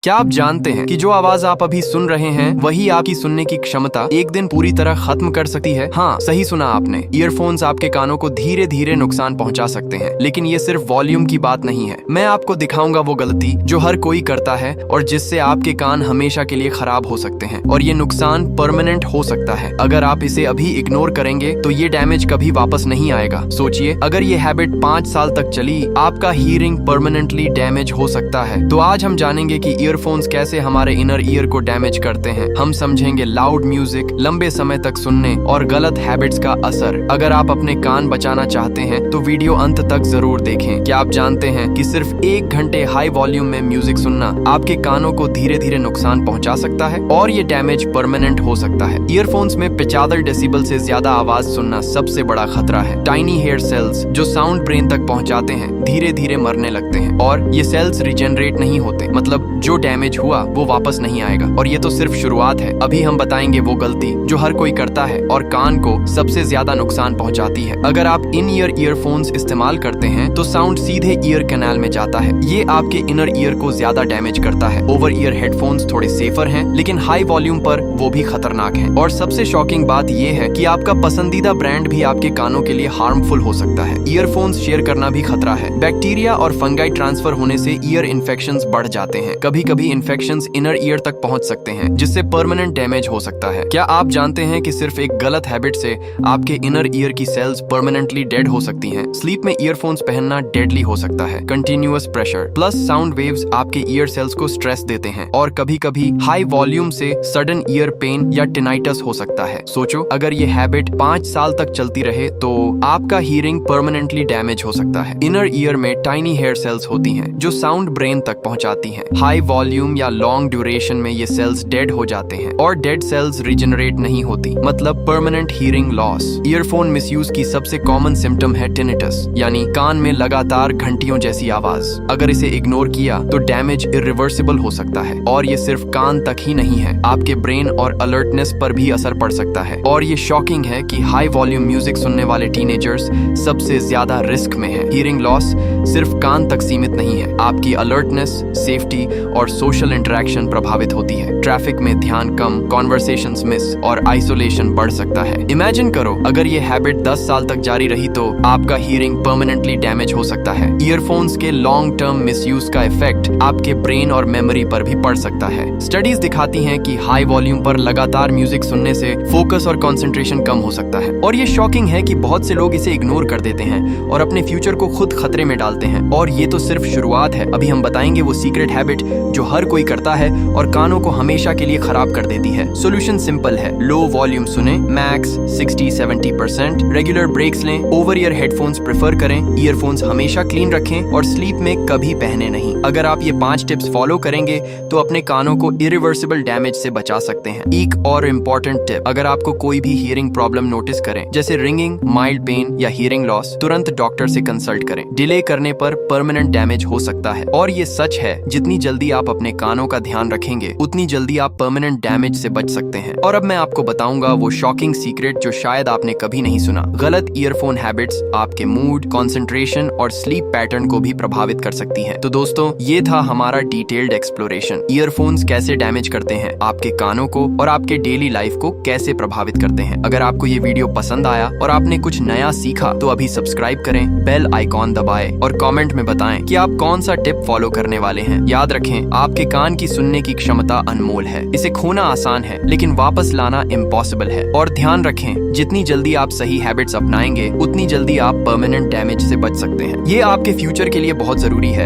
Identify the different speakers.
Speaker 1: क्या आप जानते हैं कि जो आवाज आप अभी सुन रहे हैं वही आपकी सुनने की क्षमता एक दिन पूरी तरह खत्म कर सकती है। हाँ, सही सुना आपने। ईयरफोन्स आपके कानों को धीरे धीरे नुकसान पहुंचा सकते हैं, लेकिन ये सिर्फ वॉल्यूम की बात नहीं है। मैं आपको दिखाऊंगा वो गलती जो हर कोई करता है और जिससे आपके कान हमेशा के लिए खराब हो सकते हैं, और ये नुकसान परमानेंट हो सकता है। अगर आप इसे अभी इग्नोर करेंगे तो ये डैमेज कभी वापस नहीं आएगा। सोचिए, अगर ये हैबिट 5 साल तक चली, आपका हियरिंग परमानेंटली डैमेज हो सकता है। तो आज हम जानेंगे कि ईयरफोन्स कैसे हमारे इनर ईयर को डैमेज करते हैं। हम समझेंगे लाउड म्यूजिक, लंबे समय तक सुनने और गलत हैबिट्स का असर। अगर आप अपने कान बचाना चाहते हैं तो वीडियो अंत तक जरूर देखें। क्या आप जानते हैं कि सिर्फ 1 घंटे हाई वॉल्यूम में म्यूजिक सुनना आपके कानों को धीरे धीरे नुकसान पहुंचा सकता है और ये डैमेज परमानेंट हो सकता है। ईयरफोन्स में 75 डेसिबल से ज्यादा आवाज सुनना सबसे बड़ा खतरा है। टाइनी हेयर सेल्स जो साउंड ब्रेन तक पहुंचाते हैं धीरे धीरे मरने लगते हैं और ये सेल्स रिजेनरेट नहीं होते, मतलब जो डैमेज हुआ वो वापस नहीं आएगा। और ये तो सिर्फ शुरुआत है। अभी हम बताएंगे वो गलती जो हर कोई करता है और कान को सबसे ज्यादा नुकसान पहुंचाती है। अगर आप इन ईयर ईयरफोन्स इस्तेमाल करते हैं तो साउंड सीधे ईयर कैनाल में जाता है। ये आपके इनर ईयर को ज्यादा डैमेज करता है। ओवर ईयर हेडफोन्स थोड़े सेफर हैं, लेकिन हाई वॉल्यूम पर वो भी खतरनाक हैं। और सबसे शॉकिंग बात ये है कि आपका पसंदीदा ब्रांड भी आपके कानों के लिए हार्मफुल हो सकता है। ईयरफोन्स शेयर करना भी खतरा है। बैक्टीरिया और फंगाई ट्रांसफर होने से ईयर इन्फेक्शंस बढ़ जाते हैं। कभी कभी इन्फेक्शंस इनर ईयर तक पहुंच सकते हैं, जिससे परमानेंट डैमेज हो सकता है। क्या आप जानते हैं कि सिर्फ एक गलत हैबिट से आपके इनर ईयर की सेल्स परमानेंटली डेड हो सकती हैं? स्लीप में ईयरफोन्स पहनना डेडली हो सकता है। Continuous pressure plus sound waves आपके ईयर सेल्स को स्ट्रेस देते हैं और कभी कभी हाई वॉल्यूम से सडन ईयर पेन या टिनाइटस हो सकता है। सोचो, अगर ये हैबिट 5 साल तक चलती रहे तो आपका हियरिंग परमानेंटली डैमेज हो सकता है। इनर ईयर में टाइनी हेयर सेल्स होती हैं जो साउंड ब्रेन तक पहुंचाती हैं। हाई वॉल्यूम या लॉन्ग ड्यूरेशन में ये सेल्स डेड हो जाते हैं और डेड सेल्स रिजेनरेट नहीं होती, मतलब permanent hearing loss. Earphone misuse की सबसे कॉमन सिम्टम है टिनिटस, यानी कान में लगातार घंटियों जैसी आवाज। अगर इसे इग्नोर किया तो डैमेज इरिवर्सिबल हो सकता है और ये सिर्फ कान तक ही नहीं है, आपके ब्रेन और अलर्टनेस पर भी असर पड़ सकता है। और ये शॉकिंग है कि हाई वॉल्यूम म्यूजिक सुनने वाले टीनेजर्स सबसे ज्यादा रिस्क में है। हियरिंग लॉस सिर्फ कान तक सीमित नहीं है, आपकी अलर्टनेस, सेफ्टी और सोशल इंटरेक्शन प्रभावित होती है। ट्रैफिक में ध्यान कम, कॉन्वर्सेशंस मिस और आइसोलेशन बढ़ सकता है। इमेजिन करो, अगर ये हैबिट 10 साल तक जारी रही तो आपका हियरिंग परमानेंटली डैमेज हो सकता है। ईयरफोन्स के लॉन्ग टर्म मिसयूज का इफेक्ट आपके ब्रेन और मेमोरी पर भी पड़ सकता है। स्टडीज दिखाती हैं कि हाई वॉल्यूम पर लगातार म्यूजिक सुनने से फोकस और कंसंट्रेशन कम हो सकता है। और ये शॉकिंग है कि बहुत से लोग इसे इग्नोर कर देते हैं और अपने फ्यूचर को खुद खतरे में डालते हैं। और ये तो सिर्फ शुरुआत है। अभी हम बताएंगे वो सीक्रेट हैबिट जो हर कोई करता है और कानों को हमेशा के लिए खराब कर देती है। सॉल्यूशन सिंपल है, लो वॉल्यूम सुने, मैक्स 60-70%, रेगुलर ब्रेक्स लें, ओवर ईयर हेडफोन्स प्रेफर करें, ईयरफोन्स हमेशा क्लीन रखें और स्लीप में कभी पहने नहीं। अगर आप ये 5 टिप्स फॉलो करेंगे तो अपने कानों को इरिवर्सिबल डैमेज से बचा सकते हैं। एक और इम्पोर्टेंट टिप, अगर आपको कोई भी हियरिंग प्रॉब्लम नोटिस करें, जैसे रिंगिंग, माइल्ड पेन या हियरिंग लॉस, तुरंत डॉक्टर से कंसल्ट करें। डिले करने पर परमानेंट डैमेज हो सकता है। और ये सच है, जितनी जल्दी आप अपने कानों का ध्यान रखेंगे उतनी जल्दी आप परमानेंट डैमेज से बच सकते हैं। और अब मैं आपको बताऊंगा वो शॉकिंग सीक्रेट जो शायद आपने कभी नहीं सुना। गलत ईयरफोन हैबिट्स आपके मूड, कंसंट्रेशन और स्लीप पैटर्न को भी प्रभावित कर सकती हैं। तो दोस्तों, ये था हमारा डिटेल्ड एक्सप्लोरेशन। ईयरफोन्स कैसे डैमेज करते हैं आपके कानों को और आपके डेली लाइफ को कैसे प्रभावित करते हैं। अगर आपको ये वीडियो पसंद आया और आपने कुछ नया सीखा तो अभी सब्सक्राइब करें, बेल आइकॉन दबाएं और कमेंट में बताएं कि आप कौन सा टिप फॉलो करने वाले हैं। याद रखें, आपके कान की सुनने की क्षमता अनमोल है। इसे खोना आसान है लेकिन वापस लाना इम्पॉसिबल है। और ध्यान रखें, जितनी जल्दी आप सही हैबिट्स अपनाएंगे उतनी जल्दी आप परमानेंट डैमेज से बच सकते हैं। ये आपके फ्यूचर के लिए बहुत जरूरी है।